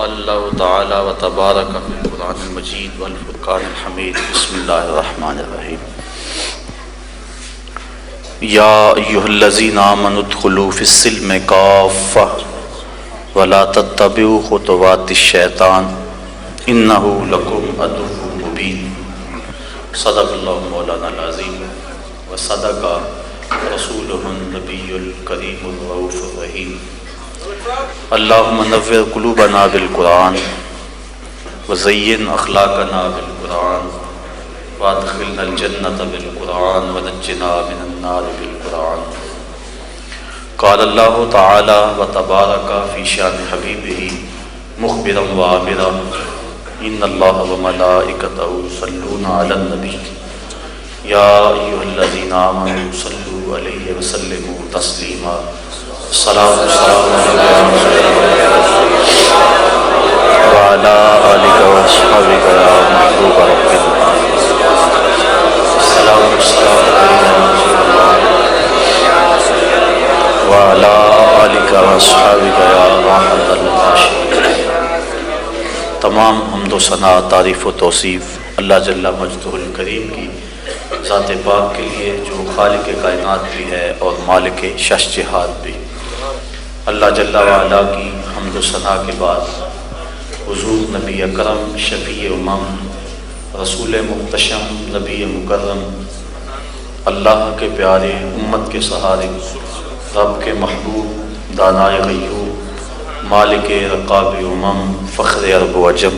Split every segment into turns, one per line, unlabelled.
قال اللہ تعالی و تبارک فی القرآن المجید والفرقان الحمید بسم اللہ الرحمن الرحیم یا ایھا الذین آمنوا ادخلوا فی السلم کافۃ ولا تتبعوا خطوات الشیطان انہ لکم عدو مبین صدق اللہ مولانا العظیم وصدق رسولہ النبی الکریم الرؤوف الرحیم اللہم نور قلوبنا بالقرآن وزین اخلاقنا بالقرآن وادخلنا الجنۃ بالقرآن ونجنا من النار بالقرآن قال اللہ تعالی وتبارک فی شان حبیبہ مخبرا وآمرا ان اللہ وملائکتہ یصلون علی النبی یا ایھا الذین آمنوا صلوا علیہ وسلموا تسلیما السلام وعلى آلك وأصحابك يا محبوب ربنا السلام وعلى آلك وأصحابك يا رحمة العاشقين. تمام حمد و ثنا تعریف و توصیف اللہ جل مجدہ الکریم کی ذات پاک کے لیے جو خالق کائنات بھی ہے اور مالک شش جہات بھی. اللہ جل وعلا کی حمد و ثنا کے بعد حضور نبی اکرم شفیع امم رسول محتشم نبی مکرم اللہ کے پیارے امت کے سہارے رب کے محبوب دانائے غیور مالک رقاب امم فخر عرب و عجم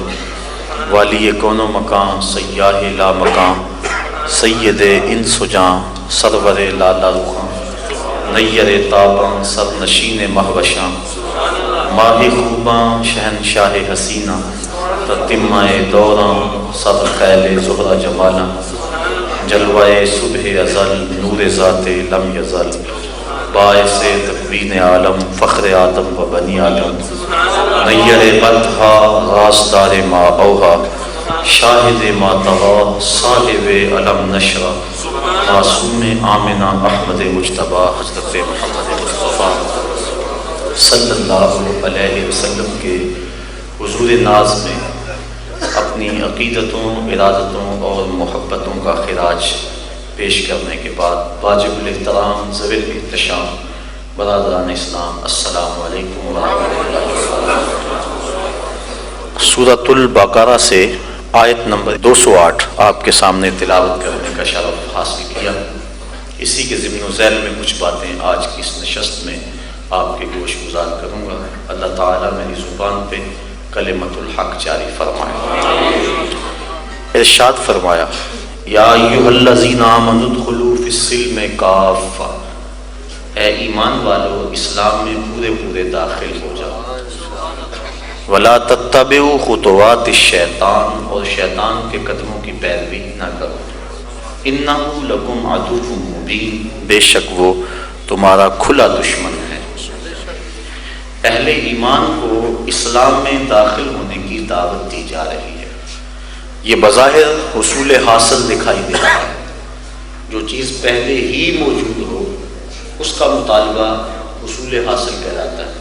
والی کون و مکان سیاہ لا مکان سید انس و جاں سرور لالا رخاں نیر تاباں سر نشین مہوشاں ماہ خوباں شہنشاہ حسینہ تتمہ دوراں سر خیل زہرہ جمالاں جلوہ صبح ازل نور ذات لم یزل باعث تکوین عالم فخر آدم و بنی آدم نیر بدھا رازدار ما اوہا شاہد ما طغا صاحب علم نشرہ معصوم آمنہ احمد مجتبی حضرت محمد مصطفیٰ صلی اللہ علیہ وسلم کے حضور ناز میں اپنی عقیدتوں ارادتوں اور محبتوں کا خراج پیش کرنے کے بعد واجب الاحترام ذوی الاحتشام برادران اسلام السلام علیکم ورحمۃ اللہ وبرکاتہ. سورۃ البقرہ سے آیت نمبر 208 آپ کے سامنے تلاوت کرنے کا شرف حاصل کیا. اسی کے ضمن و ذیل میں کچھ باتیں آج کی اس نشست میں آپ کے گوش گزار کروں گا. اللہ تعالیٰ میری زبان پہ کلمت الحق جاری فرمائے. ارشاد فرمایا یا ایھا الذین آمنوا ادخلوا فی السلم کافۃ، اے ایمان والو اسلام میں پورے پورے داخل ہو جاؤ. ولا تتبعوا خطوات الشیطان، اور شیطان کے قدموں کی پیروی نہ کرو. انہ لکم عدو مبین، بے شک وہ تمہارا کھلا دشمن ہے. اہل ایمان کو اسلام میں داخل ہونے کی دعوت دی جا رہی ہے. یہ بظاہر حصول حاصل دکھائی دے رہا ہے. جو چیز پہلے ہی موجود ہو اس کا مطالبہ حصول حاصل کہلاتا ہے.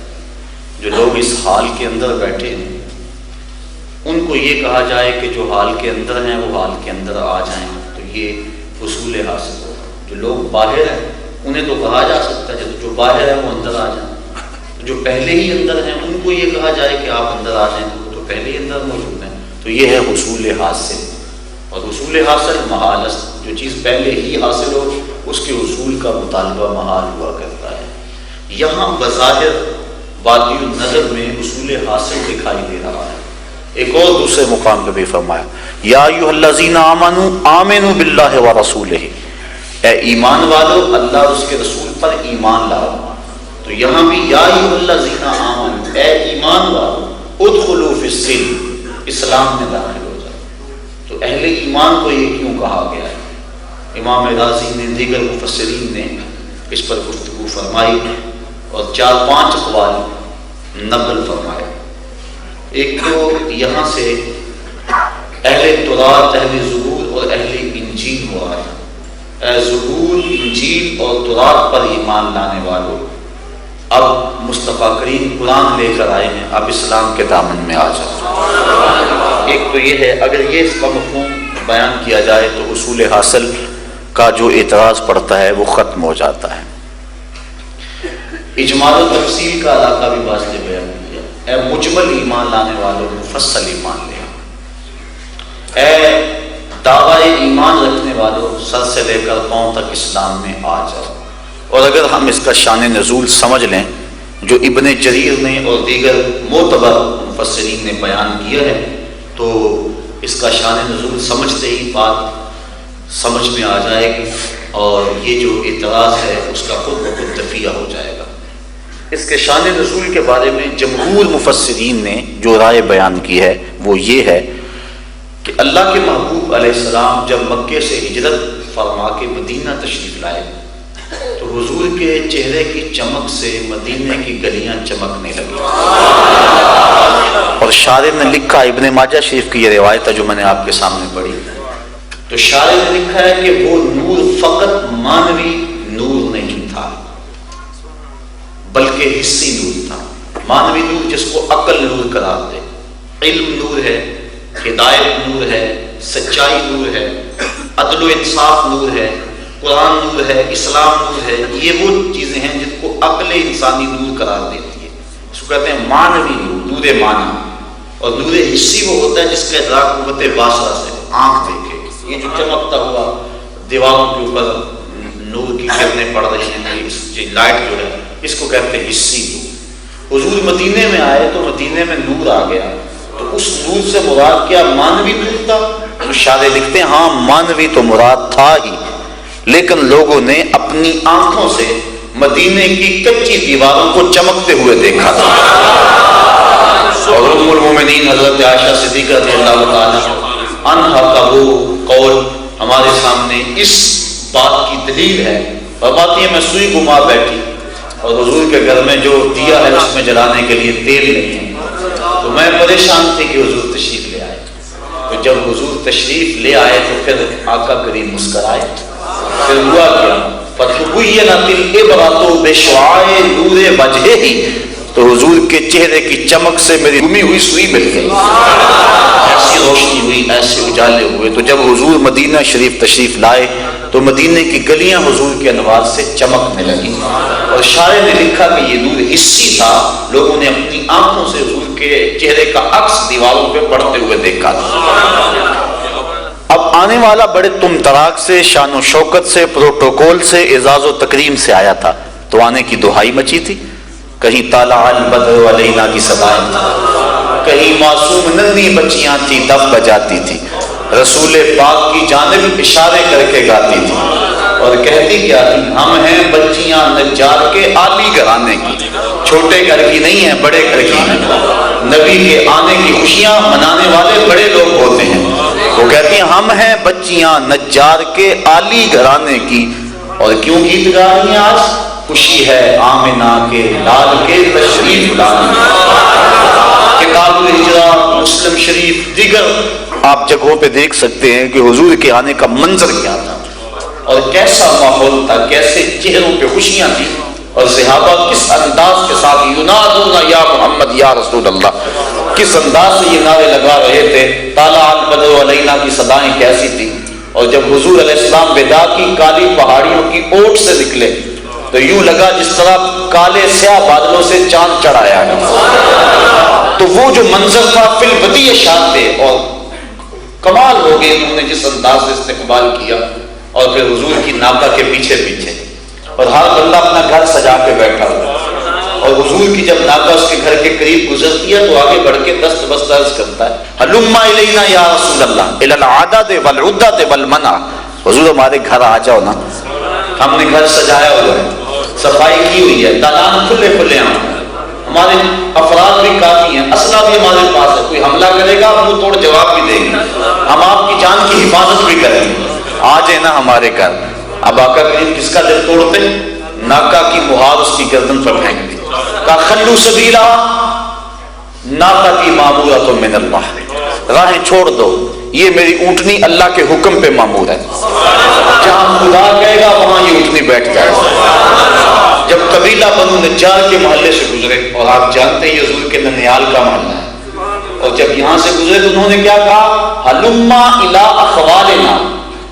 جو لوگ اس حال کے اندر بیٹھے ہیں ان کو یہ کہا جائے کہ جو حال کے اندر ہیں وہ حال کے اندر آ جائیں تو یہ حصول حاصل ہو. جو لوگ باہر ہیں انہیں تو کہا جا سکتا ہے جو باہر ہیں وہ اندر آ جائیں. جو پہلے ہی اندر ہیں ان کو یہ کہا جائے کہ آپ اندر آ جائیں تو وہ پہلے ہی اندر موجود ہیں. تو یہ ہے حصول حاصل. اور حصول حاصل محال است، جو چیز پہلے ہی حاصل ہو اس کے حصول کا مطالبہ محال ہوا کرتا ہے. یہاں بظاہر وادی النظر میں حصول حاصل دکھائی دے رہا ہے. ایک اور دوسرے مقام پہ بھی فرمایا یا ایھا الذین آمنوا آمنوا باللہ ورسولہ، اے ایمان والو اللہ اور اس کے رسول پر ایمان لاؤ. تو یہاں بھی یا ایھا الذین آمنوا، اے ایمان والو ادخلوا فی السلم، اسلام میں داخل ہو جاؤ. تو اہل ایمان کو یہ کیوں کہا گیا ہے؟ امام رازی نے دیگر مفسرین نے اس پر گفتگو فرمائی اور 4-5 اقوال نقل فرمائے. ایک تو یہاں سے اہل تورات، اہل زبور اور اہل انجیل مراد. اے زبور، انجیل اور تورات پر ایمان لانے والوں، اب مصطفیٰ کریم قرآن لے کر آئے ہیں، اب اسلام کے دامن میں آ جاؤ۔ ایک تو یہ ہے، اگر یہ اس کا مفہوم بیان کیا جائے تو اصول حاصل کا جو اعتراض پڑتا ہے وہ ختم ہو جاتا ہے۔ اجمال و تفصیل کا علاقہ بھی بعض نے بیان کیا، اے مجمل ایمان لانے والوں مفصل ایمان لے، اے دعوی ایمان رکھنے والوں سر سے لے کر پاؤں تک اسلام میں آ جاؤ۔ اور اگر ہم اس کا شان نزول سمجھ لیں جو ابن جریر نے اور دیگر معتبر مفسرین نے بیان کیا ہے تو اس کا شان نزول سمجھتے ہی بات سمجھ میں آ جائے گی، اور یہ جو اعتراض ہے اس کا خود بخود دفیع ہو جائے گا۔ اس کے شان نزول کے بارے میں جمہور مفسرین نے جو رائے بیان کی ہے وہ یہ ہے کہ اللہ کے محبوب علیہ السلام جب مکے سے ہجرت فرما کے مدینہ تشریف لائے تو حضور کے چہرے کی چمک سے مدینے کی گلیاں چمکنے لگی، اور شارح نے لکھا، ابن ماجہ شریف کی یہ روایت ہے جو میں نے آپ کے سامنے پڑھی، تو شارح نے لکھا ہے کہ وہ نور فقط مانوی نور نہیں تھا بلکہ حسی نور تھا۔ مانوی نور جس کو عقل نور قرار دے، علم نور ہے، ہدایت نور ہے، سچائی نور ہے، عدل و انصاف نور ہے، قرآن نور ہے، اسلام نور ہے، یہ وہ چیزیں ہیں جن کو عقل انسانی نور قرار دیتی ہے، اس کو کہتے ہیں مانوی نور، نور معنی۔ اور نور حسی وہ ہوتا ہے جس کا ادراک قوت باصرہ سے، آنکھ دیکھے، یہ جو چمکتا ہوا دیواروں کے اوپر نور کی کرنیں پڑ رہی ہیں، یہ لائٹ جو ہے اس کو کہتے ہیں حسی نور۔ حضور مدینے میں آئے تو مدینے میں نور آ گیا، تو اس نور سے مراد کیا مانوی نور تھا؟ تو شارح لکھتے ہیں ہاں مانوی تو مراد تھا ہی، لیکن لوگوں نے اپنی آنکھوں سے مدینے کی کچی دیواروں کو چمکتے ہوئے دیکھا تھا۔ اور ام المومنین حضرت عائشہ صدیقہ رضی اللہ تعالی عنہا کا وہ قول ہمارے سامنے اس بات کی دلیل ہے، فرماتی ہے میں سوئی گما بیٹھی اور حضور کے گھر میں جو دیا ہے اس میں جلانے کے لیے تیل نہیں ہے، تو میں پریشان تھی کہ حضور تشریف لے آئے۔ تو جب حضور تشریف لے آئے تو پھر آقا کریم مسکرائے، پھر ہوا کیا فَتُبُيَّنَتِ الْإِبْرَةُ بِشُعَاعِ نُورِ وَجْهِهِ، تو حضور کے چہرے کی چمک سے میری گمی ہوئی سوئی مل گئی، ایسی روشنی ہوئی، ایسے اجالے ہوئے۔ تو جب حضور مدینہ شریف تشریف لائے تو مدینے کی گلیاں حضور کے انوار سے چمکنے لگی، اور شاعر نے لکھا کہ یہ نور حسی تھا، لوگوں نے اپنی آنکھوں سے حضور کے چہرے کا عکس دیواروں پہ پڑتے ہوئے دیکھا تھا۔ اب آنے والا بڑے تم تراک سے، شان و شوکت سے، پروٹوکول سے، اعزاز و تکریم سے آیا تھا، تو آنے کی دہائی مچی تھی، کہیں طالع البدر علینا کی صدائیں تھی، کہیں معصوم ننھی بچیاں تھی دف بجاتی تھی، رسول پاک کی جانب اشارے کر کے گاتی تھی، اور کہتی کیا تھی ہم ہیں بچیاں نجار کے عالی گھرانے کی، چھوٹے گھر کی نہیں ہیں بڑے گھر کی ہیں، نبی کے آنے کی خوشیاں منانے والے بڑے لوگ ہوتے ہیں۔ وہ کہتی ہیں ہم ہیں بچیاں نجار کے عالی گھرانے کی، اور کیوں گیت گا رہی ہیں آج؟ خوشی ہے آمنہ کے لال کے تشریف لانے۔ کتاب الہجرہ، مسلم شریف، دیگر آپ جگہوں پہ دیکھ سکتے ہیں کہ حضور کے آنے کا منظر کیا تھا اور کیسا ماحول تھا، کیسے چہروں پہ خوشیاں تھیں، اور صحابہ کس انداز کے ساتھ ینادون یا محمد یا رسول اللہ، کس انداز سے یہ نعرے لگا رہے تھے۔ طالع البدر علینا کی صدائیں کیسی تھی، اور جب حضور علیہ السلام وداع کی کالی پہاڑیوں کی اوٹ سے نکلے تو یوں لگا جس طرح کالے سیاہ بادلوں سے چاند چڑھایا ہے۔ تو وہ جو منظر تھا فی البدیع شان تھے، اور کمال ہو گئے انہوں نے جس انداز سے استقبال کیا، اور پھر حضور کی ناکہ کے پیچھے پیچھے، اور ہر بندہ اپنا گھر سجا کے بیٹھا ہوا، اور حضور کی جب ناکہ اس کے گھر کے قریب گزرتی ہے تو آگے بڑھ کے دست بست عرض کرتا ہے ہلم الینا یا رسول اللہ الی العدد والعدۃ والمنع، حضور ہمارے گھر آ جاؤ نا، ہم نے گھر سجایا ہوا ہے، صفائی کی ہوئی ہے، دالان کھلے کھلے ہیں، ہمارے افراد بھی کافی ہیں، اسلحہ بھی ہمارے پاس ہے، کوئی حملہ کرے گا منہ توڑ جواب بھی دیں گے، ہم آپ کی جان کی حفاظت بھی کریں گے، آ جائے نا ہمارے گھر۔ اب آقا کریم کس کا دل توڑتے؟ ناکہ کی مہار اس کی گردن پر پھینک دی، کہا خلو سبیلا، ناکہ کی مامورۃ من اللہ، راہیں چھوڑ دو، یہ میری اونٹنی اللہ کے حکم پہ مامور ہے، جہاں خدا کہے گا وہاں یہ اونٹنی بیٹھ جائے گا۔ جب قبیلہ بنو نجار کے محلے سے گزرے، اور آپ جانتے ہیں یہ حضور کے ننیال کا محلہ ہے، اور جب یہاں سے گزرے تو انہوں نے کیا کہا؟ ہلما الی اخوالنا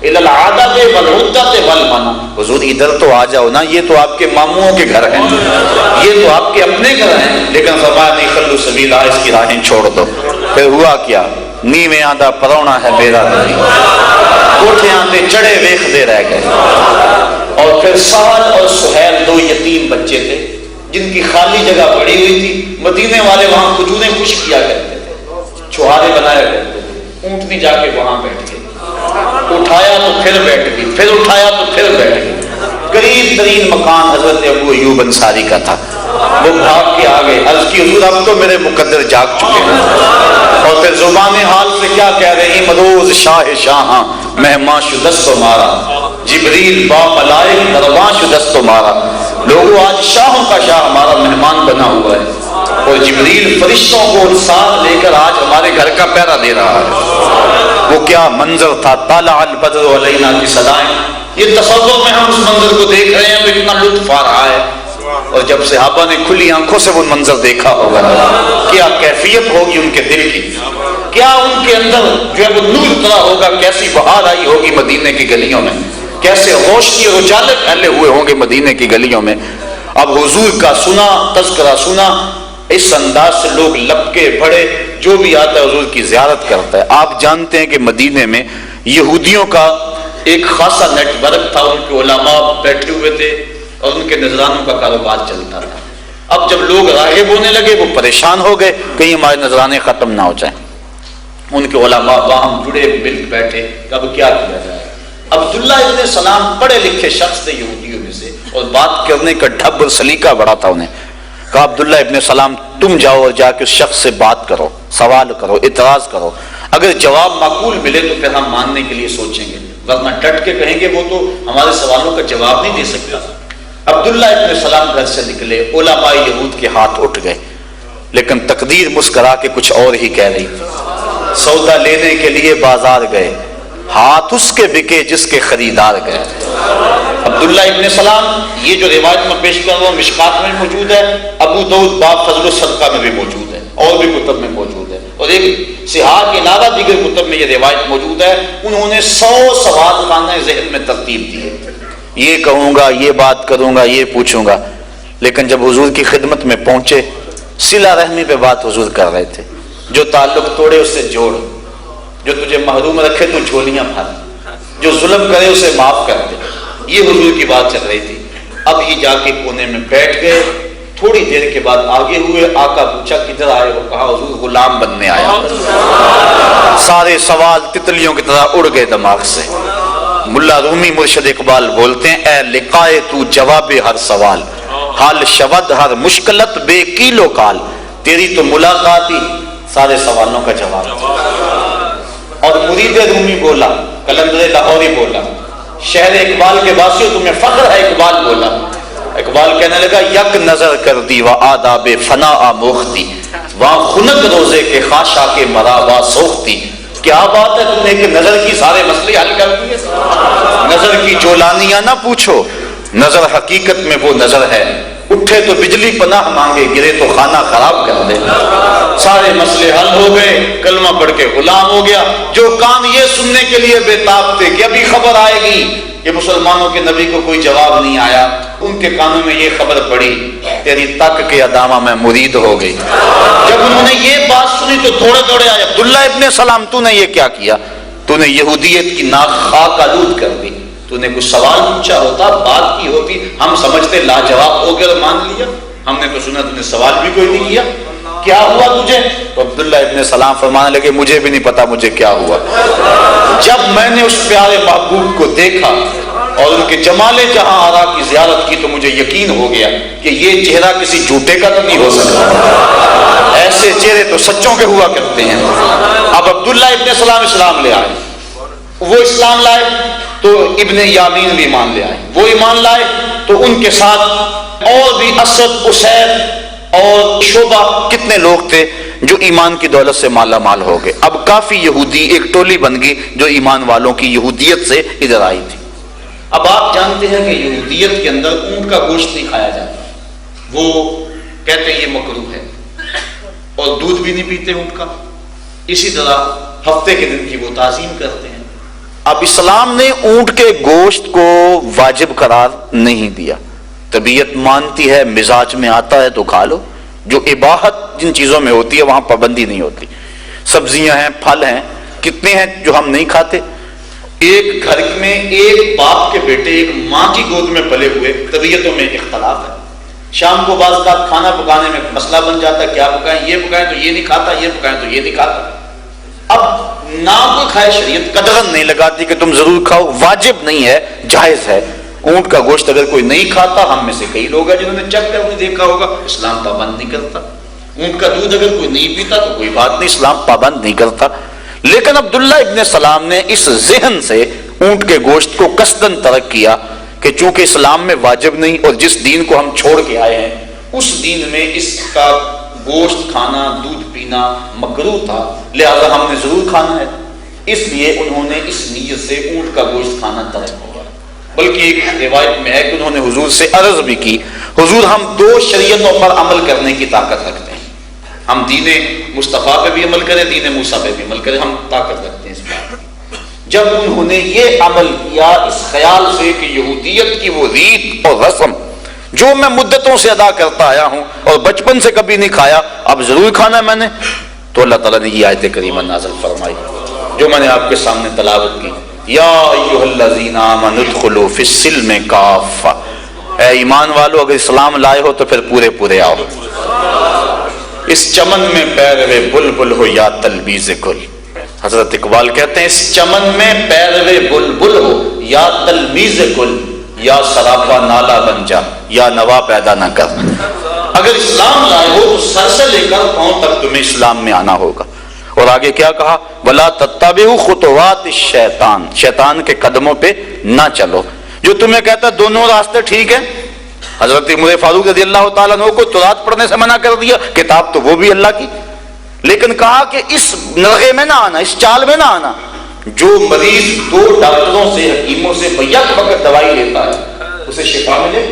الی العادت والعدت والمنع، حضور ادھر تو آ جاؤ نا، یہ تو آپ کے ماموں کے گھر ہیں، یہ تو آپ کے اپنے گھر ہیں، لیکن فرمایا نہیں، خلو سبیلا، اس کی راہیں چھوڑ دو۔ پھر ہوا کیا؟ نیویں آدھا پرونا ہے میرا دلی، کوٹھے آندے چڑھے ویخ دے رہ گئے۔ اور پھر سہل اور سہیل دو یتیم بچے تھے جن کی خالی جگہ پڑی ہوئی تھی، مدینے والے وہاں کھجوریں خشک کیا کرتے تھے، چھہارے بنایا کرتے تھے، اونٹنی جا کے وہاں بیٹھ گئی، اٹھایا تو پھر بیٹھ گئی، پھر اٹھایا تو پھر بیٹھ گئی۔ قریب ترین مکان حضرت ابو ایوب انصاری کا تھا، وہ بھاگ کے آگے، عرض کی حضور اب تو میرے مقدر جاگ چکے ہیں، اور پھر زبان حال سے کیا کہہ رہے ہیں؟ مروز شاہ شاہاں مہمان شدست مارا، جبریل با ملائک درواں شدست مارا، لوگوں آج شاہوں کا شاہ ہمارا مہمان بنا ہوا ہے، اور جبریل فرشتوں کو ساتھ لے کر آج ہمارے گھر کا پہرا دے رہا ہے۔ وہ کیا منظر تھا، طالع البدر علینا کی صدائیں، یہ تصور میں ہم اس منظر کو دیکھ رہے ہیں تو اتنا لطف آ رہا ہے، اور جب صحابہ نے کھلی آنکھوں سے وہ منظر دیکھا ہوگا، کیا کیفیت ہوگی ان کے دل کی، کیا ان کے اندر جو ہے وہ نور اترا ہوگا، کیسی بہار آئی ہوگی مدینے کی گلیوں میں، کیسے روشنی اور اجالے پھیلے ہوئے ہوں گے مدینے کی گلیوں میں۔ اب حضور کا سنا، تذکرہ سنا، اس انداز سے لوگ لپکے پڑے، جو بھی آتا ہے حضور کی زیارت کرتا ہے۔ آپ جانتے ہیں کہ مدینے میں یہودیوں کا ایک خاصا نیٹ ورک تھا، ان کے علماء بیٹھے ہوئے تھے اور ان کے نذرانوں کا کاروبار چلتا تھا۔ اب جب لوگ راغب ہونے لگے وہ پریشان ہو گئے، کہیں ہمارے نذرانے ختم نہ ہو جائیں۔ ان کے علماء باہم جڑے مل بیٹھے کہ اب کیا کیا جائے۔ عبداللہ ابن سلام پڑھے لکھے شخص تھے یہودیوں میں سے، اور بات کرنے کا ڈھب اور سلیقہ بڑا تھا انہیں۔ کہا عبداللہ ابن سلام تم جاؤ اور جا کے اس شخص سے بات کرو، سوال کرو، اعتراض کرو، اگر جواب معقول ملے تو پھر ہم ماننے کے لیے سوچیں گے، ورنہ ڈٹ کے کہیں گے وہ تو ہمارے سوالوں کا جواب نہیں دے سکتا۔ عبداللہ ابن سلام گھر سے نکلے، علماء یہود کے ہاتھ اٹھ گئے، لیکن تقدیر مسکرا کے کچھ اور ہی کہہ رہی تھی۔ سودا لینے کے لیے بازار گئے، ہاتھ اس کے بکے جس کے خریدار گئے۔ عبداللہ ابن سلام، یہ جو روایت میں پیش کر رہا ہوں مشکات میں موجود ہے، ابو داؤد باب فضل الصدقہ میں بھی موجود ہے، اور بھی کتب میں موجود ہے، اور ایک صحاح کے علاوہ دیگر کتب میں یہ روایت موجود ہے۔ انہوں نے 100 سوال خانہ ذہن میں ترتیب دیے، یہ کہوں گا، یہ بات کروں گا، یہ پوچھوں گا، لیکن جب حضور کی خدمت میں پہنچے، صلہ رحمی پہ بات حضور کر رہے تھے، جو تعلق توڑے اسے جوڑ، جو تجھے محروم رکھے تو جھولیاں بھر، جو ظلم کرے اسے معاف کر دے، یہ حضور کی بات چل رہی تھی۔ اب ہی جا کے کونے میں بیٹھ گئے، تھوڑی دیر کے بعد آگے ہوئے، آقا پوچھا کدھر آئے ہو؟ کہا حضور غلام بننے آیا۔ سارے سوال تتلیوں کی طرح اڑ گئے دماغ سے۔ ملا رومی مرشد اقبال بولتے ہیں، اے لقائے تو جواب ہر سوال، حال شود ہر مشکلت بے کیلو کال، تیری تو ملاقات ہی سارے سوالوں کا جواب۔ اور مرید رومی بولا، قلندر لاہوری بولا، شہر اقبال کے واسطے تمہیں فخر ہے، اقبال بولا۔ اقبال کہنے لگا، یک نظر کر دی و آداب فنا آموختی، وہاں خنک روزے کے خاشا کے مراوا سوختی۔ کیا بات ہے، تم نے کہ نظر کی سارے مسئلے حل کر دیے؟ نظر کی جولانیاں نہ پوچھو، نظر حقیقت میں وہ نظر ہے، اٹھے تو بجلی پناہ مانگے، گرے تو خانہ خراب کر دے۔ سارے مسئلے حل ہو گئے، کلمہ پڑھ کے غلام ہو گیا۔ جو کان یہ سننے کے لیے بے تاب تھے کہ ابھی خبر آئے گی کہ مسلمانوں کے نبی کو کوئی جواب نہیں آیا، ان کے کانوں میں یہ خبر پڑی، تیری تک کے ادامہ میں مرید ہو گئی۔ جب انہوں نے یہ بات سنی تو دوڑے دوڑے آئے، عبداللہ ابن سلام تو نے یہ کیا کیا؟ تو نے یہودیت کی ناک خاک آلود کر دی، تو نے کچھ سوال پوچھا ہوتا، بات کی ہوتی، ہم سمجھتے لاجواب ہو گیا مان لیا، ہم نے تو سنا تو نے سوال بھی کوئی نہیں کیا، کیا ہوا تجھے؟ تو عبداللہ ابن سلام فرمانے لگے، مجھے بھی نہیں پتا مجھے کیا ہوا، جب میں نے اس پیارے محبوب کو دیکھا اور ان کے جمال جہاں آرا کی زیارت کی تو مجھے یقین ہو گیا کہ یہ چہرہ کسی جھوٹے کا تو نہیں ہو سکتا، ایسے چہرے تو سچوں کے ہوا کرتے ہیں۔ اب عبداللہ ابن سلام اسلام لے آئے، وہ اسلام لائے تو ابن یامین بھی ایمان لے آئے، وہ ایمان لائے تو ان کے ساتھ اور بھی اسد، اسید اور شعبہ، کتنے لوگ تھے جو ایمان کی دولت سے مالا مال ہو گئے۔ اب کافی یہودی ایک ٹولی بن گئی جو ایمان والوں کی یہودیت سے ادھر آئی تھی۔
اب آپ جانتے ہیں کہ یہودیت کے اندر اونٹ کا گوشت نہیں کھایا جاتا، وہ کہتے ہیں یہ مکروہ ہے، اور دودھ بھی نہیں پیتے اونٹ کا، اسی طرح ہفتے کے دن کی وہ تعظیم کرتے ہیں۔
اب اسلام نے اونٹ کے گوشت کو واجب قرار نہیں دیا، طبیعت مانتی ہے، مزاج میں آتا ہے تو کھا لو، جو اباحت جن چیزوں میں ہوتی ہے وہاں پابندی نہیں ہوتی۔ سبزیاں ہیں، پھل ہیں، کتنے ہیں جو ہم نہیں کھاتے۔
ایک گھر میں ایک باپ کے بیٹے ایک ماں کی گود میں پلے ہوئے، طبیعتوں میں اختلاف ہے، شام کو بعض کا کھانا پکانے میں مسئلہ بن جاتا ہے، کیا پکائیں، یہ پکائیں تو یہ نہیں کھاتا، یہ پکائیں تو یہ نہیں کھاتا۔ اب نہ کوئی کھائے، شریعت
قدغن نہیں لگاتی کہ تم ضرور کھاؤ، واجب نہیں ہے، جائز ہے۔ اونٹ کا گوشت اگر کوئی نہیں کھاتا، ہم میں سے کئی لوگ ہیں جنہوں نے چکھ کر انہیں دیکھا ہوگا، اسلام پابند نہیں کرتا۔ اونٹ کا دودھ اگر کوئی نہیں پیتا تو کوئی بات نہیں، اسلام پابند نہیں کرتا۔ لیکن عبداللہ ابن سلام نے اس ذہن سے اونٹ کے گوشت کو قصداً ترک کیا کہ چونکہ اسلام میں واجب نہیں، اور جس دین کو ہم چھوڑ کے آئے ہیں اس دین میں اس کا گوشت کھانا، دودھ پینا مکروہ تھا، لہذا ہم نے ضرور کھانا ہے، اس لیے انہوں نے اس نیت سے اونٹ کا گوشت کھانا ترک کیا۔ بلکہ ایک روایت میں ہے کہ انہوں نے حضور سے عرض بھی کی، حضور ہم دو شریعتوں پر عمل کرنے کی طاقت رکھتے ہیں، ہم دین مصطفیٰ پہ بھی عمل کریں، دین موسیٰ پہ بھی عمل کریں، ہم طاقت رکھتے ہیں اس بات۔ جب انہوں نے یہ عمل کیا اس خیال سے کہ یہودیت کی وہ ریت اور رسم جو میں مدتوں سے ادا کرتا آیا ہوں اور بچپن سے کبھی نہیں کھایا، اب ضرور کھانا ہے میں نے، تو اللہ تعالیٰ نے یہ آیت کریمہ نازل فرمائی جو میں نے آپ کے سامنے تلاوت کی، یا ایھا الذین آمنوا ادخلوا فی السلم کافہ، اے ایمان والو اگر اسلام لائے ہو تو پھر پورے پورے آؤ، اس چمن میں پیروے بلبل ہو یا تلبیز گل۔ حضرت اقبال کہتے ہیں اس چمن میں پیروے بلبل ہو یا تلبیز گل، یا سراپا نالا بن جا یا نوا پیدا نہ کر۔
اگر اسلام لائے ہو تو سر سے لے کر پاؤں تک
تمہیں اسلام میں آنا ہوگا۔ اور آگے کیا کہا، وَلَا تَتَّبِعُوا خُطُوَاتِ الشَّيْطَانِ، شیطان کے قدموں پہ نہ چلو، جو تمہیں کہتا ہے دونوں راستے ٹھیک ہیں۔ حضرت عمر فاروق رضی اللہ تعالیٰ عنہ کو تورات پڑھنے سے منع کر دیا، کتاب تو وہ بھی اللہ کی، لیکن کہا کہ اس نغے میں نہ آنا، اس چال میں نہ آنا۔
جو مریض دو ڈاکٹروں سے، حکیموں سے بیک وقت دوائی لیتا ہے اسے شفا ملے،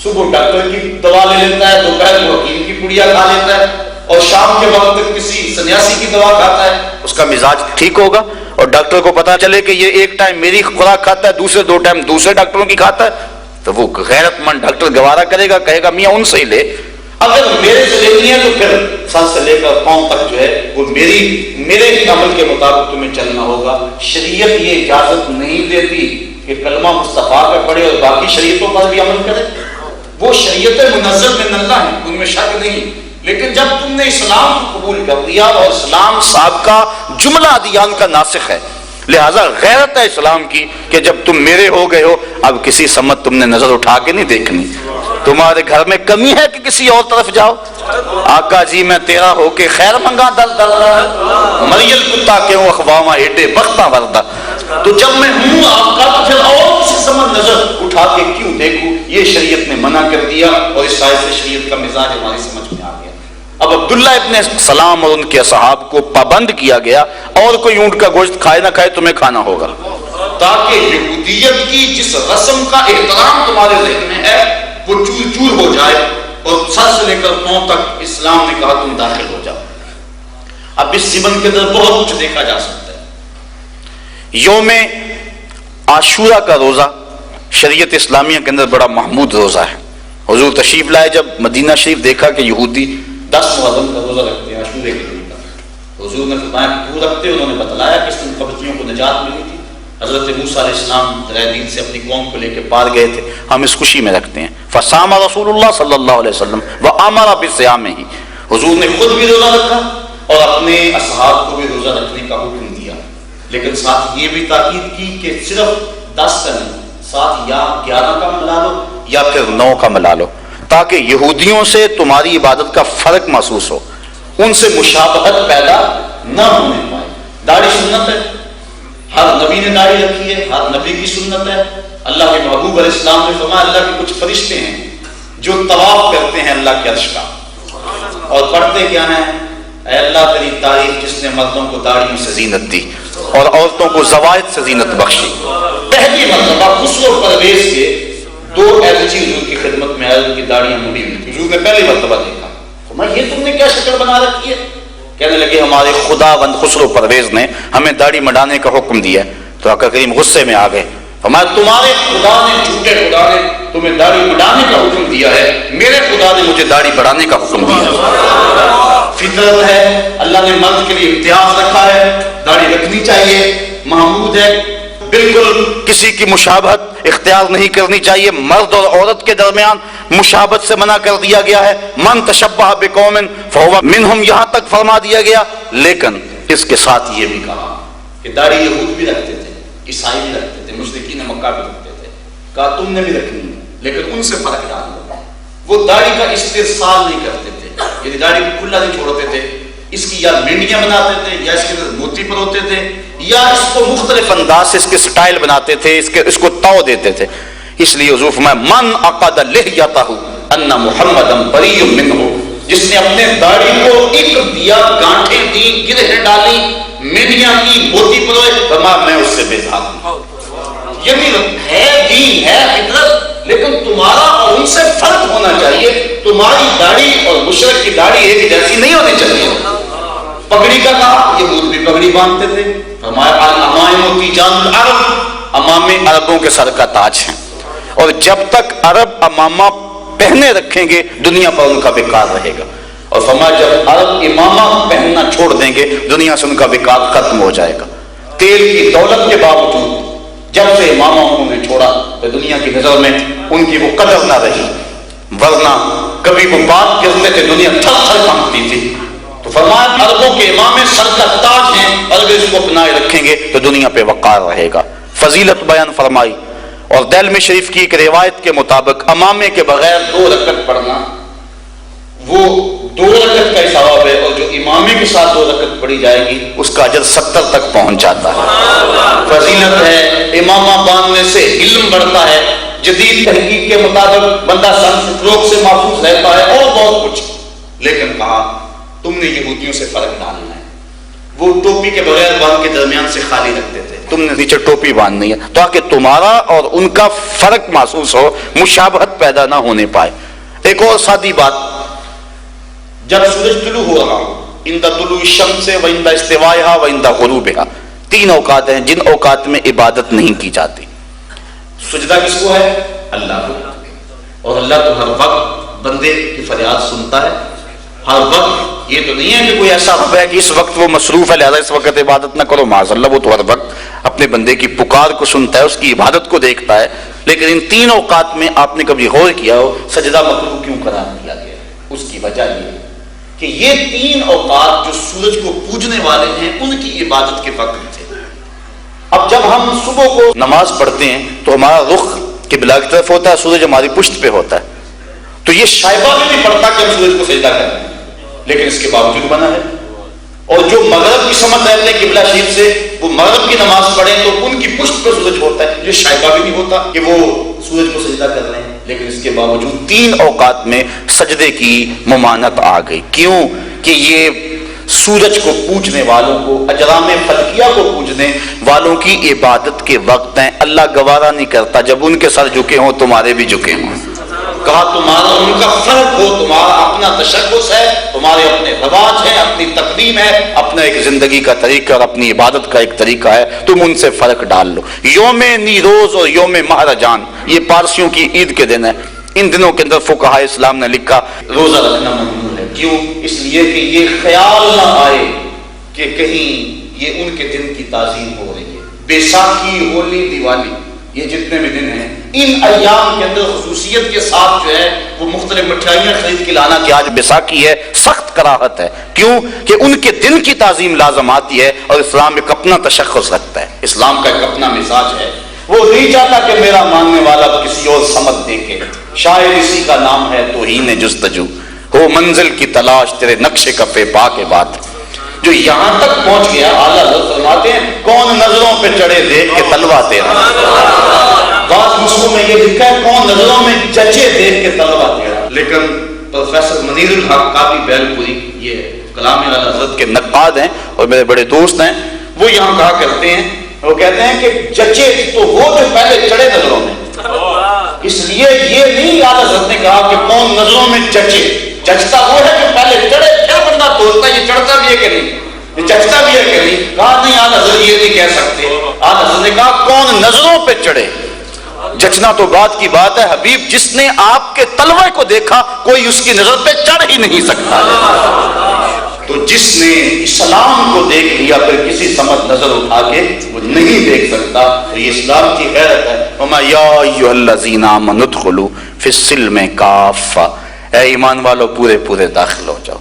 صبح ڈاکٹر کی دوا لے لیتا ہے، دوپہر کو حکیم کی پڑیا کھا لیتا ہے، اور شام کے وقت کسی سنیاسی کی دوا کھاتا ہے،
اس کا مزاج ٹھیک ہوگا۔ اور ڈاکٹر کو پتا چلے کہ یہ ایک ٹائم میری خوراک کھاتا ہے، دوسرے دو ٹائم دوسرے ڈاکٹروں کی کھاتا ہے، تو وہ غیرت مند ڈاکٹر گوارا کرے گا، کہے گا میاں ان سے ہی لے۔
اگر میرے سے لینی ہے تو پھر سر سے لے کر پاؤں تک جو ہے وہ میرے ہی عمل کے مطابق تمہیں چلنا ہوگا۔ شریعت یہ اجازت نہیں دیتی کہ کلمہ مصطفیٰ پہ پڑھے اور باقی شریعتوں پر بھی عمل کرے، وہ شریعت منزل من اللہ ہیں، ان میں شک نہیں، لیکن جب تم نے اسلام کو قبول کر لیا اور
اسلام صاحب کا جملہ ادیان کا ناسخ ہے، لہٰذا غیرت ہے اسلام کی کہ جب تم میرے ہو گئے ہو اب کسی سمت تم نے نظر اٹھا کے نہیں دیکھنی، تمہارے گھر میں کمی ہے کہ کسی اور طرف جاؤ، آقا جی میں تیرا ہو کے خیر منگا دل دل مریل کتا کیوں اخواما ایڈے بختہ وردہ،
تو جب میں ہوں آپ کا تو پھر اور کسی سمت نظر اٹھا کے کیوں دیکھوں، یہ شریعت نے منع کر دیا، اور اس آیت سے شریعت کا مزاج ہماری سمجھ میں آ گیا۔
اب عبداللہ ابن سلام اور ان کے اصحاب کو پابند کیا گیا، اور کوئی اونٹ کا گوشت کھائے نہ کھائے تمہیں کھانا ہوگا،
تاکہ یہودیت کی جس رسم کا احترام تمہارے ذہن میں ہے وہ چور چور ہو جائے، اور سر سے لے کر پاؤں تک اسلام نے کہا تم داخل ہو جاؤ۔ اب اس زمن کے اندر بہت کچھ دیکھا جا سکتا ہے۔
یوم عاشورہ کا روزہ شریعت اسلامیہ کے اندر بڑا محمود روزہ ہے۔ حضور تشریف لائے جب مدینہ شریف، دیکھا کہ یہودی
10 محرم کا روزہ رکھتے ہیں، عاشورے کے دن کا۔ حضور نے فرمایا کہ کیوں رکھتے، انہوں نے بتلایا کہ اس دن قبطیوں کو نجات ملی تھی، حضرت موسیٰ علیہ السلام دریا دین سے اپنی قوم کو لے کے پار گئے تھے، ہم اس خوشی میں رکھتے ہیں۔ فصام رسول اللہ صلی اللہ علیہ وسلم وامر بصیامہ، حضور نے خود بھی روزہ رکھا اور اپنے اصحاب کو بھی روزہ رکھنے کا حکم دیا، لیکن ساتھ یہ بھی تاکید کی کہ صرف 10 کا نہیں، ساتھ یا 11 کا ملا لو
یا پھر 9 کا ملا لو، تاکہ یہودیوں سے تمہاری عبادت کا فرق محسوس ہو،
ان سے مشابہت پیدا نہ ہونے پائے۔ داڑھی سنت ہے، ہر نبی نے داڑھی رکھی ہے، ہر نبی کی سنت ہے۔ اللہ کے محبوب علیہ السلام نے فرمایا اللہ کے کچھ فرشتے ہیں جو طواف کرتے ہیں اللہ کے عرش کا، اور پڑھتے کیا ہیں، اے اللہ تیری تعریف جس نے مردوں کو داڑھیوں سے
زینت دی اور عورتوں کو زوائد سے زینت بخشی،
پہلی مرتبہ خسرو پرویز کے 2 ایلچی حضور کی خدمت میں آئے، ان کی داڑیاں مڑی ہوئی تھی، حضور نے پہلی مرتبہ دیکھا، فرمایا یہ تم نے کیا شکل بنا رکھی ہے؟ کہنے لگے ہمارے خداوند خسرو پرویز نے ہمیں داڑھی مڈانے کا حکم دیا ہے۔ تو آقا کریم غصے میں آ گئے، فرمایا تمہارے خدا نے، جھوٹے خدا نے تمہیں داڑھی مڈانے کا حکم دیا ہے، میرے خدا نے مجھے داڑھی بڑھانے کا حکم دیا ہے۔ فطرت ہے، اللہ نے مرد کے لیے امتیاز رکھا ہے، داڑھی رکھنی چاہیے، محمود ہے، بالکل کسی کی مشابہت اختیار نہیں کرنی چاہیے، مرد اور عورت کے درمیان مشابہت سے منع کر دیا گیا ہے، من تشبہ بقوم فہو منہم، یہاں تک فرما دیا گیا۔ لیکن اس کے ساتھ یہ بھی کہا کہ داڑھی یہود بھی رکھتے تھے، عیسائی بھی رکھتے تھے، مشرکین مکہ بھی رکھتے تھے، کہا تم نے بھی رکھنی ہے لیکن ان سے فرق ڈال دو۔ وہ داڑھی کا استرسال نہیں کرتے تھے، یعنی داڑھی کو کھلا نہیں چھوڑتے تھے، اس کی یا مینڈیاں بناتے تھے، یا اس کے اندر موتی پروتے تھے، یا اس کو مختلف انداز سے اس کے سٹائل بناتے تھے، اس کو تو دیتے تھے۔ اس لیے حضور فرمایا من عقد لحیتہ ان محمدا بریء منہ، جس نے اپنے داڑھی کو ایک دیا، گانٹھیں دی، گرہیں ڈالی، مینڈیاں کی، موتی پروئے، فرمایا میں اس سے بیزار ہوں۔ یعنی ہے دین، ہے فطرت، لیکن تمہارا اور ان سے فرق ہونا چاہیے، تمہاری داڑھی اور مشرک کی داڑھی ایک جیسی نہیں ہونی چاہیے۔ پگڑی کا کہا، یہود بھی پگڑی باندھتے تھے، فرمایا الامائم تیجان العرب، امامے عربوں کے سر کا تاج ہیں، اور جب تک عرب امامہ پہنے رکھیں گے دنیا پر ان کا وقار رہے گا، اور فرمایا جب عرب امامہ پہننا چھوڑ دیں گے دنیا سے ان کا وقار ختم ہو جائے گا۔ تیل کی دولت کے باوجود جب سے امامہ انہوں نے چھوڑا تو دنیا کی نظر میں ان کی وہ قدر نہ رہی، ورنہ کبھی وہ بات کرتے تھے دنیا تھر تھر کانپتی تھی۔ تو فرمایا عربوں کے امام سر کا تاج ہیں، اور اگر اس کو اپنائے رکھیں گے تو دنیا پہ وقار رہے گا۔ فضیلت بیان فرمائی، اور دلمی شریف کی ایک روایت کے مطابق امامے کے بغیر 2 رکعت پڑھنا وہ 2 رکعت کا ثواب ہے، اور جو امامے کے ساتھ 2 رکعت پڑھی جائے گی اس کا اجر 70 تک پہنچ جاتا ہے۔ فضیلت ہے، امامہ باندھنے سے علم بڑھتا ہے، جدید تحقیق کے مطابق بندہ سنس روگ سے محفوظ رہتا ہے، اور بہت کچھ۔ لیکن کہا تم نے یہودیوں سے فرق ڈالنا ہے، وہ ٹوپی کے بغیر باندھ کے درمیان سے خالی رکھتے تھے، تم نے نیچے ٹوپی باندھنی ہے تاکہ تمہارا اور ان کا فرق محسوس ہو، مشابہت پیدا نہ ہونے پائے۔ ایک اور سادی بات، جب سورج طلوع ہو رہا ہو، عند طلوع الشمس و عند استوائها و عند غروبها، 3 اوقات ہیں جن اوقات میں عبادت نہیں کی جاتی۔ سجدہ کس کو ہے؟ اللہ کو، اور اللہ تو ہر وقت بندے کی فریاد سنتا ہے، ہر وقت۔ یہ تو نہیں ہے کہ کوئی ایسا رب ہے کہ اس وقت وہ مصروف ہے لہذا اس وقت عبادت نہ کرو، معاذ اللہ، وہ تو ہر وقت اپنے بندے کی پکار کو سنتا ہے، اس کی عبادت کو دیکھتا ہے۔ لیکن ان 3 اوقات میں آپ نے کبھی غور کیا ہو سجدہ مکروہ کیوں قرار دیا گیا؟ اس کی وجہ یہ ہے کہ یہ 3 اوقات جو سورج کو پوجنے والے ہیں ان کی عبادت کے وقت تھے۔ اب جب ہم صبح کو نماز پڑھتے ہیں تو ہمارا رخ قبلہ کی طرف ہوتا ہے، سورج ہماری پشت پہ ہوتا ہے، تو یہ شائبہ بھی نہیں پڑتا کہ ہم سورج کو سجدہ کریں، لیکن اس کے باوجود بنا ہے۔ اور جو مغرب کی سمت رہتے ہیں قبلہ شریف سے، وہ مغرب کی نماز پڑھیں تو ان کی پشت پہ سورج ہوتا ہے، یہ شائبہ بھی نہیں ہوتا کہ وہ سورج کو سجدہ کر رہے ہیں، لیکن اس کے باوجود 3 اوقات میں سجدے کی ممانعت آ گئی۔ کیوں؟ کہ یہ سورج کو پوجنے والوں کو، اجرام فلکیہ کو پوجنے والوں کی عبادت کے وقت ہیں۔ اللہ گوارا نہیں کرتا جب ان کے سر جھکے ہوں تمہارے بھی جھکے ہوں۔ کہا تمہارا ان کا فرق ہو، تمہارا اپنا تشخص ہے، تمہارے اپنے رواج ہیں، اپنی تقدیم ہے، اپنا ایک زندگی کا طریقہ اور اپنی عبادت کا ایک طریقہ ہے، تم ان سے فرق ڈال لو۔ یوم نیروز اور یوم مہرجان یہ پارسیوں کی عید کے دن ہے، ان دنوں کے اندر فقہاء اسلام نے لکھا روزہ رکھنا ممنوع ہے۔ کیوں؟ اس لیے کہ یہ خیال نہ آئے کہ کہیں یہ ان کے دن کی تعظیم ہو رہی ہے۔ بیساکھی، ہولی، دیوالی، یہ جتنے بھی دن ہیں ان ایام کے اندر خصوصیت کے ساتھ جو ہے وہ مختلف مٹھائیاں خرید کے لانا کہ آج بیساکھی ہے، سخت کراہت ہے۔ کیوں؟ کہ ان کے دن کی تعظیم لازم آتی ہے، اور اسلام ایک اپنا تشخص رکھتا ہے، اسلام کا ایک اپنا مزاج ہے۔ وہ نہیں چاہتا کہ میرا ماننے والا کسی اور سمت دیکھے، شاید اسی کا نام ہے توہین جستجو، ہو منزل کی تلاش تیرے نقش کفے پا کے بات۔ جو یہاں تک پہنچ گیا، اعلیٰ حضرت فرماتے ہیں کون نظروں پہ چڑھے دیکھ کے تلوا تیرا۔ بعض نسخوں میں یہ لکھا ہے کون نظروں میں جچے دیکھ کے تلوا تیرا۔ لیکن پروفیسر منیر الحق قاضی بیلپوری، یہ کلام اعلیٰ حضرت کے نقاد ہیں اور میرے بڑے دوست ہیں، وہ یہاں کہا کرتے ہیں وہ کہتے ہیں کہ جچے تو وہ جو پہلے چڑھے نظروں میں، اس لیے یہ نہیں اعلیٰ حضرت نے کہا کہ کون نظروں میں جچے، جچتا وہ ہے جو پہلے چڑھے پھر بندہ توڑتا ہے، یہ چڑھتا بھی ہے کہ نہیں، یہ جچتا بھی ہے کہ نہیں؟ کہا نہیں، اعلیٰ حضرت یہ نہیں کہہ سکتے، اعلیٰ حضرت نے کہا کون نظروں پہ چڑھے، جچنا تو بات کی بات ہے حبیب، جس نے آپ کے تلوے کو دیکھا کوئی اس کی نظر پہ چڑھ ہی نہیں سکتا، تو جس نے اسلام کو دیکھ لیا پھر کسی سمت نظر اٹھا کے وہ نہیں دیکھ سکتا، تو یہ اسلام کی غیرت ہے۔ وَمَا يَا أَيُّهَا الَّذِينَ آمَنُوا ادْخُلُوا فِي السِّلْمِ كَافَّةً، اے ایمان والو پورے داخل ہو جاؤ۔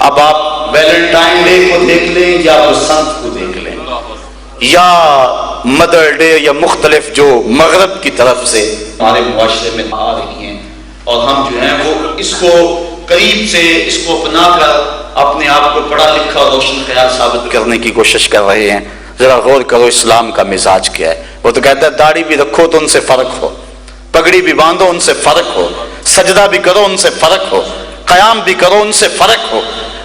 اب آپ ویلنٹائن ڈے کو دیکھ لیں یا بسنت کو دیکھ لیں یا مدر ڈے یا مختلف جو مغرب کی طرف سے ہمارے معاشرے میں آ رہی ہیں، اور ہم جو ہیں وہ اس کو قریب سے اس کو اپنا کر اپنے آپ کو پڑھا لکھا اور روشن خیال ثابت کرنے کی کوشش کر رہے ہیں۔ ذرا غور کرو اسلام کا مزاج کیا ہے۔ وہ تو کہتا ہے داڑھی بھی رکھو تو ان سے فرق ہو، پگڑی بھی باندھو ان سے فرق ہو، سجدہ بھی کرو ان سے فرق ہو، قیام بھی کرو ان سے فرق ہو،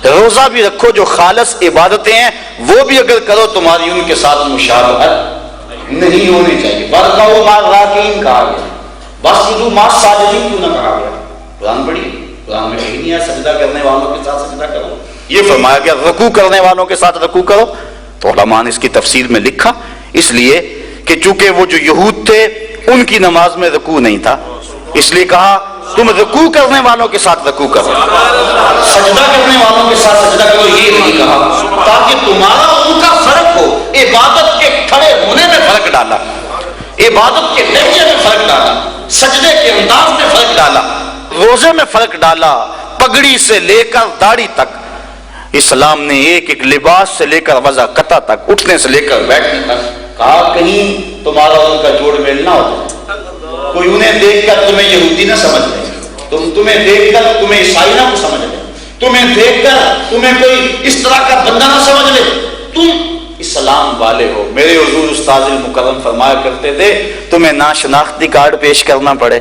روزہ بھی رکھو جو خالص عبادتیں ہیں وہ بھی اگر کرو تمہاری ان کے ساتھ مشابہت نہیں ہونی چاہیے۔ برکعوا مع الراکعین کہا گیا، واسجدوا مع الساجدین کیوں نہ کہا گیا؟ قرآن پڑھی، قرآن میں کہیں نہیں ہے سجدہ کرنے والوں کے ساتھ سجدہ کرو، یہ فرمایا گیا رکوع کرنے والوں کے ساتھ رکوع کرو۔ تو علماء نے اس کی تفسیر میں لکھا اس لیے کہ چونکہ وہ جو یہود تھے ان کی نماز میں رکوع نہیں تھا، اس لیے کہا تم رکوع کرنے والوں کے ساتھ رکوع کرو، سجدہ کرنے والوں کے ساتھ سجدہ کرو، یہ نہیں کہا، تاکہ تمہارا ان کا فرق ہو۔ عبادت کے کھڑے ہونے میں فرق ڈالا، عبادت کے لہجے میں فرق ڈالا، سجدے کے انداز میں فرق ڈالا، روزے میں فرق ڈالا، پگڑی سے لے کر داڑھی تک اسلام نے ایک ایک لباس سے لے کر وضع قطع تک، اٹھنے سے لے کر بیٹھنے تک کہا کہیں تمہارا ان کا جوڑ میل نہ ہو جائے، کوئی انہیں دیکھ کر تمہیں یہودی نہ سمجھ لے، تمہیں دیکھ کر تمہیں عیسائی نہ کو سمجھ لے، تمہیں دیکھ کر تمہیں کوئی اس طرح کا بندہ نہ سمجھ لے، تم اسلام والے ہو۔ میرے حضور استاد المکرم فرمایا کرتے تھے تمہیں نہ شناختی کارڈ پیش کرنا پڑے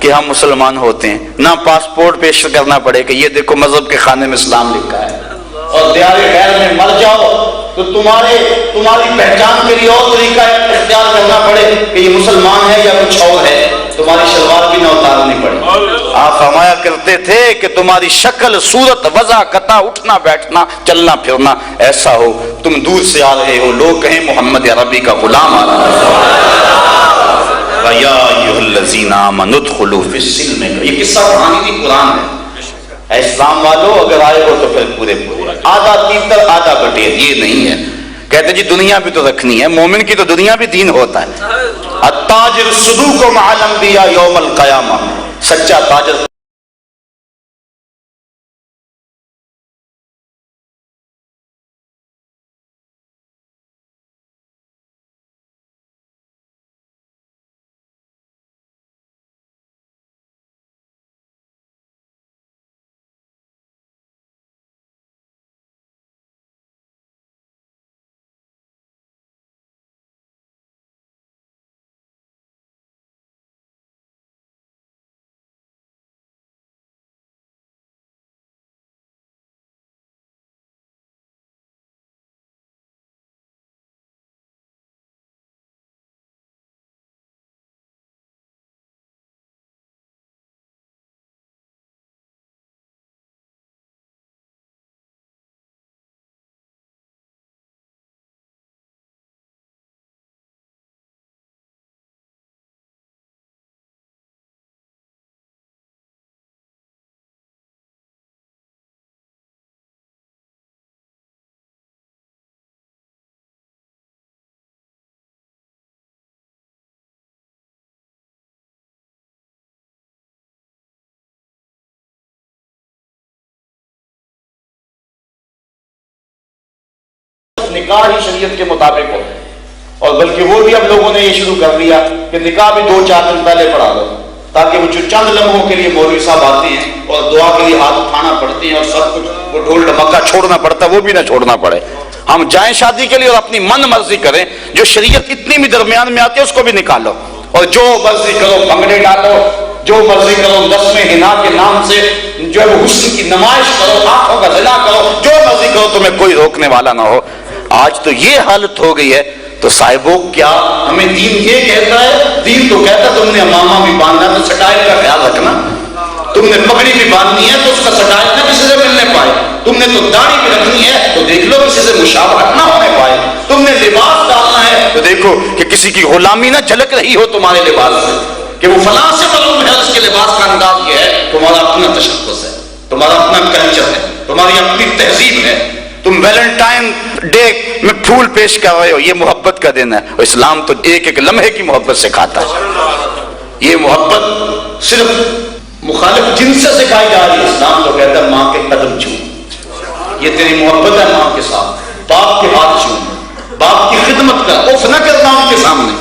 کہ ہم مسلمان ہوتے ہیں، نہ پاسپورٹ پیش کرنا پڑے کہ یہ دیکھو مذہب کے خانے میں اسلام لکھا ہے، اور دیار غیر میں مر جاؤ تو تمہاری پہچان کے لیے اور طریقہ اختیار کرنا پڑے کہ یہ مسلمان ہے یا کچھ اور ہے، تمہاری شلوار بھی نہ اتارنی پڑے۔ آپ فرمایا کرتے تھے کہ تمہاری شکل، صورت، وضع قطع، اٹھنا بیٹھنا، چلنا پھرنا ایسا ہو تم دور سے آ رہے ہو، لوگ کہیں محمد عربی کا غلام آ رہا ہے۔ یا ایھا الذین آمنوا ادخلوا فی السلم، یہ قصہ کہانی نہیں قرآن ہے۔ اے اسلام والو اگر آئے ہو تو پھر پورے آدھا تیتر آدھا بٹیر، یہ نہیں ہے۔ کہتے جی دنیا بھی تو رکھنی ہے، مومن کی تو دنیا بھی دین ہوتا ہے۔ التاجر الصدوق مع الانبیاء یوم القیامہ، سچا تاجر نکاح ہی شریعت کے مطابق ہو، اور بلکہ وہ بھی اب لوگوں نے یہ شروع کر دیا کہ نکاح بھی 2-4 دن پہلے پڑھا دو، تاکہ وہ جو چند لمحوں کے لیے مولوی صاحب آتے ہیں اور دعا کے لیے ہاتھ اٹھانا پڑتے ہیں اور سب کچھ وہ ڈھول ڈھمکا چھوڑنا پڑتا ہے وہ بھی نہ چھوڑنا پڑے، ہم جائیں شادی کے لیے اور اپنی من مرضی کریں، جو شریعت اتنی بھی درمیان میں آتی ہے اس کو بھی نکالو، اور جو مرضی کرو بھنگڑے ڈالو، جو مرضی کرو رسم حنا کے نام سے جو ہے وہ حسن کی نمائش کرو، آنکھوں کا زنا کرو، جو مرضی کرو، تمہیں کوئی روکنے والا نہ ہو۔ آج تو یہ حالت ہو گئی ہے تو صاحبوں کیا ہمیں دین یہ کہتا ہے؟ دین تو کہتا ہے تم نے امامہ بھی باندھنا تو سٹائل کا خیال رکھنا، تم نے پگڑی بھی باندھنی ہے تو اس کا سٹائل نہ کسی سے ملنے پائے، تم نے تو داڑھی بھی رکھنی ہے تو دیکھ لو کسی سے مشابہت نہ ہونے پائے، تم نے لباس ڈالنا ہے تو دیکھو کہ کسی کی غلامی نہ جھلک رہی ہو تمہارے لباس سے کہ وہ فلاں سے معلوم ہے اس کے لباس کا انداز یہ ہے۔ تمہارا اپنا تشخص ہے، تمہارا اپنا کلچر ہے، تمہاری اپنی تہذیب ہے۔ تم ویلنٹائن ڈے میں پھول پیش کر رہے ہو، یہ محبت کا دن ہے، اور اسلام تو ایک ایک لمحے کی محبت سکھاتا ہے۔ یہ محبت صرف مخالف جن سے سکھائی جا رہی ہے، اسلام تو کہتا ہے ماں کے قدم چھو، یہ تیری محبت ہے ماں کے ساتھ، باپ کے ہاتھ چھو، باپ کی خدمت کر، اف نہ کر ماں کے سامنے۔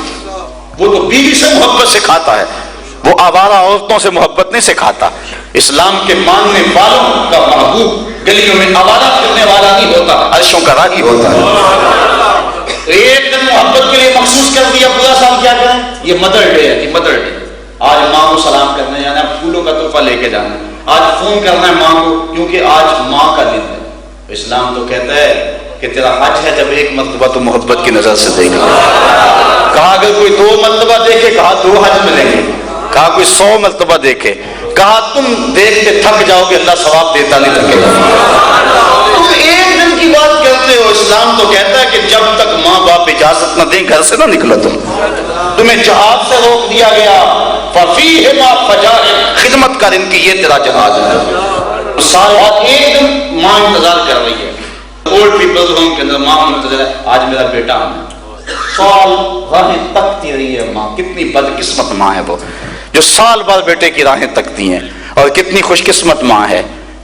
وہ تو بیوی سے محبت سکھاتا ہے، وہ آوارہ عورتوں سے محبت نہیں سکھاتا۔ اسلام کے ماننے والوں کا محبوب گلیوں میں آوارہ کرنے والا نہیں ہوتا، عرشوں کا راہی ہوتا ہے۔ ایک دن محبت کے لیے مخصوص کر دیا، پورا سال کیا کریں؟ یہ مدر ڈے ہے، مدر ڈے، آج ماں کو سلام کرنے جانا ہے، پھولوں کا تحفہ لے کے جانا ہے، آج فون کرنا ہے ماں کو کیونکہ آج ماں کا دن ہے۔ اسلام تو کہتا ہے کہ تیرا حج ہے، جب ایک مرتبہ تو محبت کی نظر سے دیکھا۔ کہا اگر کوئی 2 مرتبہ دیکھے، کہا 2 حج ملیں گے، کہا کوئی 100 مرتبہ دیکھے، کہا تم دیکھ کے تھک جاؤ گے، اللہ ثواب دیتا نہیں تھکے گا۔ تم ایک دن کی بات کرتے ہو، اسلام تو کہتا ہے کہ جب تک ماں باپ اجازت نہ دیں گھر سے نہ نکلو، تمہیں جہاد سے روک دیا گیا، فَفِيهِمَا فَجَاهِدْ، خدمت کر ان کی، یہ تیرا جہاد ہے۔ سال بعد ایک دن ماں انتظار کر رہی ہے، اولڈ پیپلز ہوم کے اندر ماں منتظر ہے، آج میرا بیٹا آنا، سال راہیں تکتی رہی ہے ماں۔ کتنی بدقسمت ماں ہے وہ جو سال بعد بیٹے کی راہیں تکتی ہیں، اور کتنی خوش قسمت ماں ہے،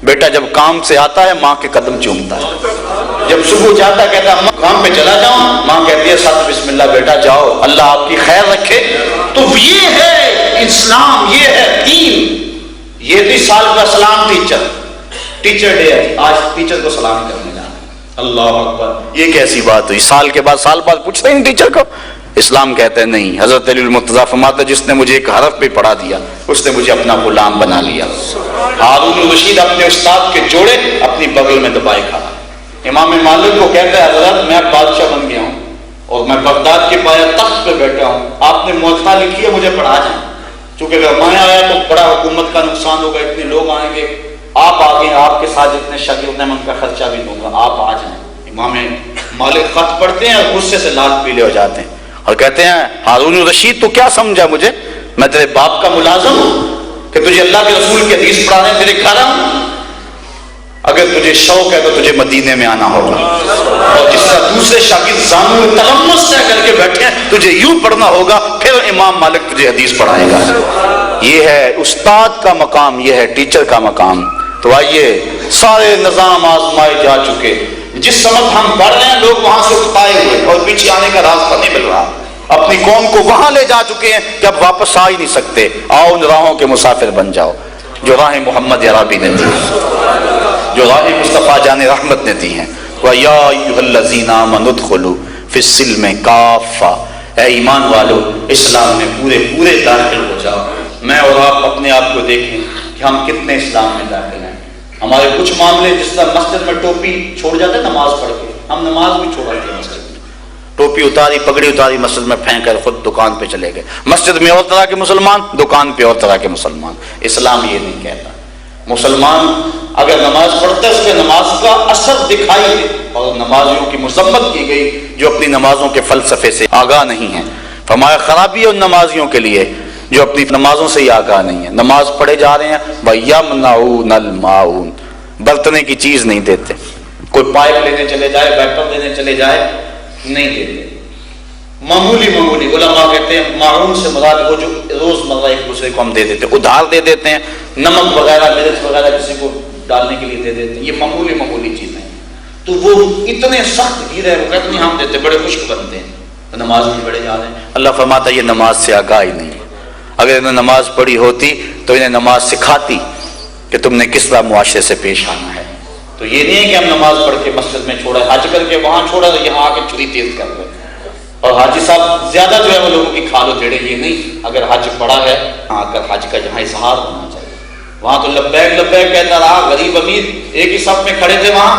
بیٹا جب کام سے آتا ہے ماں کے قدم چومتا ہے، جب صبح جاتا ہے کہتا ہے کام پہ چلا جاؤں، ماں کہتی ہے ساتھ بسم اللہ بیٹا جاؤ، اللہ آپ کی خیر رکھے۔ تو یہ ہے اسلام، یہ ہے دین۔ یہ بھی سال کا سلام ٹیچر ڈے ہے، آج ٹیچر کو سلام کرنے جانا، اللہ اکبر، یہ کیسی بات ہوئی؟ سال بعد پوچھتے ہیں ٹیچر کو؟ اسلام کہتے ہیں نہیں۔ حضرت علی المرتضیٰ فرماتے جس نے مجھے ایک حرف پہ پڑھا دیا اس نے مجھے اپنا غلام بنا لیا۔ ہارون الرشید اپنے استاد کے جوڑے اپنی بغل میں دبائے کھڑا۔ امام مالک کو کہتا ہے حضرت میں بادشاہ بن گیا ہوں اور میں بغداد کے پایا تخت پہ بیٹھا ہوں، آپ نے موطا لکھی ہے، مجھے پڑھا جائیں، چونکہ اگر میں آیا تو بڑا حکومت کا نقصان ہوگا، اتنے لوگ آئیں گے، آپ آگے، آپ کے ساتھ جتنے شاگرد ہیں میں ان کا خرچہ بھی دوں گا، آپ آ جائیں۔ امام مالک خط پڑھتے ہیں اور غصے سے لال پیلے ہو جاتے ہیں اور کہتے ہیں ہارون الرشید تو کیا سمجھا مجھے، میں تیرے باپ کا ملازم ہوں کہ تجھے اللہ کے رسول کی حدیث پڑھانے تیرے گھر آؤں؟ اگر تجھے شوق ہے تو تجھے مدینے میں آنا ہوگا، اور جس طرح دوسرے شاگرد زانو تلمس طے کر کے بیٹھے ہیں تجھے یوں پڑھنا ہوگا، پھر امام مالک تجھے حدیث پڑھائے گا۔ یہ ہے استاد کا مقام، یہ ہے ٹیچر کا مقام۔ تو آئیے، سارے نظام آزمائے جا چکے، جس سمت ہم بڑھ رہے ہیں لوگ وہاں سے اکتائے ہوئے اور پیچھے آنے کا راستہ نہیں مل رہا، اپنی قوم کو وہاں لے جا چکے ہیں کہ اب واپس آ ہی نہیں سکتے۔ آؤ ان راہوں کے مسافر بن جاؤ جو راہ محمد عربی نے دی، جو راہ مصطفیٰ جان رحمت نے دی ہیں۔ وَيَا أَيُّهَا الَّذِينَ آمَنُوا ادْخُلُوا فِي السِّلْمِ كَافَّةً، اے ایمان والو اسلام میں پورے داخل ہو جاؤ۔ میں اور آپ اپنے آپ کو دیکھیں کہ ہم کتنے اسلام میں داخل ہیں۔ ہمارے کچھ معاملے جس طرح مسجد میں ٹوپی چھوڑ جاتے ہیں نماز پڑھ کے، ہم نماز بھی چھوڑا تھے مسجد میں، ٹوپی اتاری پگڑی اتاری مسجد میں پھینک کر خود دکان پہ چلے گئے۔ مسجد میں اور طرح کے مسلمان، دکان پہ اور طرح کے مسلمان۔ اسلام یہ نہیں کہتا۔ مسلمان اگر نماز پڑھتا ہے اس کے نماز کا اثر دکھائی دے، اور نمازیوں کی مذمت کی گئی جو اپنی نمازوں کے فلسفے سے آگاہ نہیں ہیں۔ فرمایا خرابی ہے ان نمازیوں کے لیے جو اپنی نمازوں سے ہی آگاہ نہیں ہے، نماز پڑھے جا رہے ہیں وَيَمْنَعُونَ الْمَاعُونَ، برتنے کی چیز نہیں دیتے، کوئی پائپ لینے چلے جائے، بیٹر لینے چلے جائے، نہیں دیتے، معمولی علماء کہتے ہیں معاون سے مراد وہ جو روز مرہ ایک دوسرے کو ہم دے دیتے ہیں، ادھار دے دیتے ہیں، نمک وغیرہ مرچ وغیرہ کسی کو ڈالنے کے لیے دے دیتے ہیں، یہ معمولی چیزیں ہیں۔ تو وہ اتنے سخت گیر ہے، وہ کہتے ہیں ہم دیتے، بڑے خشک بنتے ہیں، تو نماز میں بڑے جا رہے ہیں۔ اللہ فرماتا ہے یہ نماز سے آگاہ ہی نہیں ہے، اگر انہیں نماز پڑھی ہوتی تو انہیں نماز سکھاتی کہ تم نے کس طرح معاشرے سے پیش آنا ہے۔ تو یہ نہیں ہے کہ ہم نماز پڑھ کے مسجد میں چھوڑا، حج کر کے وہاں چھوڑا تو یہاں آ کے چھری تیز کر رہے، اور حاجی صاحب زیادہ جو ہے وہ لوگوں کی کھالو تھیڑے، یہ نہیں۔ اگر حج پڑا ہے، ہاں اگر حج کا جہاں اظہار ہونا چاہیے، وہاں تو لبیک لبیک کہتا رہا، غریب امیر ایک ہی صف میں کھڑے تھے وہاں،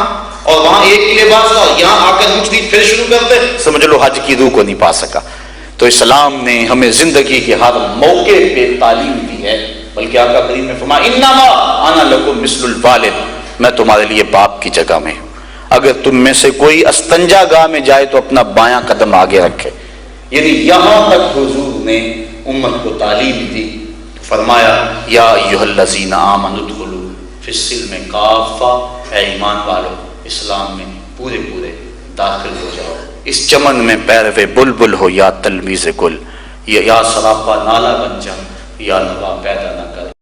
اور وہاں ایک ہی لباس تھا، یہاں آ کر مجھ دی پھر شروع کرتے،
سمجھ لو حج کی روح کو نہیں پا سکا۔ تو اسلام نے ہمیں زندگی کے ہر موقع پہ تعلیم دی ہے، بلکہ آقا کریم نے فرمایا انما انا لکم مثل الوالد، میں تمہارے لیے باپ کی جگہ میں ہوں۔ اگر تم میں سے کوئی استنجا گاہ میں جائے تو اپنا بایاں قدم آگے رکھے۔
یعنی یہاں تک حضور نے امت کو تعلیم دی، فرمایا یا ایھا الذین آمنوا ادخلوا فی السلم کافہ، اے ایمان والو اسلام میں پورے پورے داخل ہو جاؤ۔
اس چمن میں پیروے بلبل ہو یا تلمیذ گل، یا سراپا نالا بن جا یا نوا پیدا نہ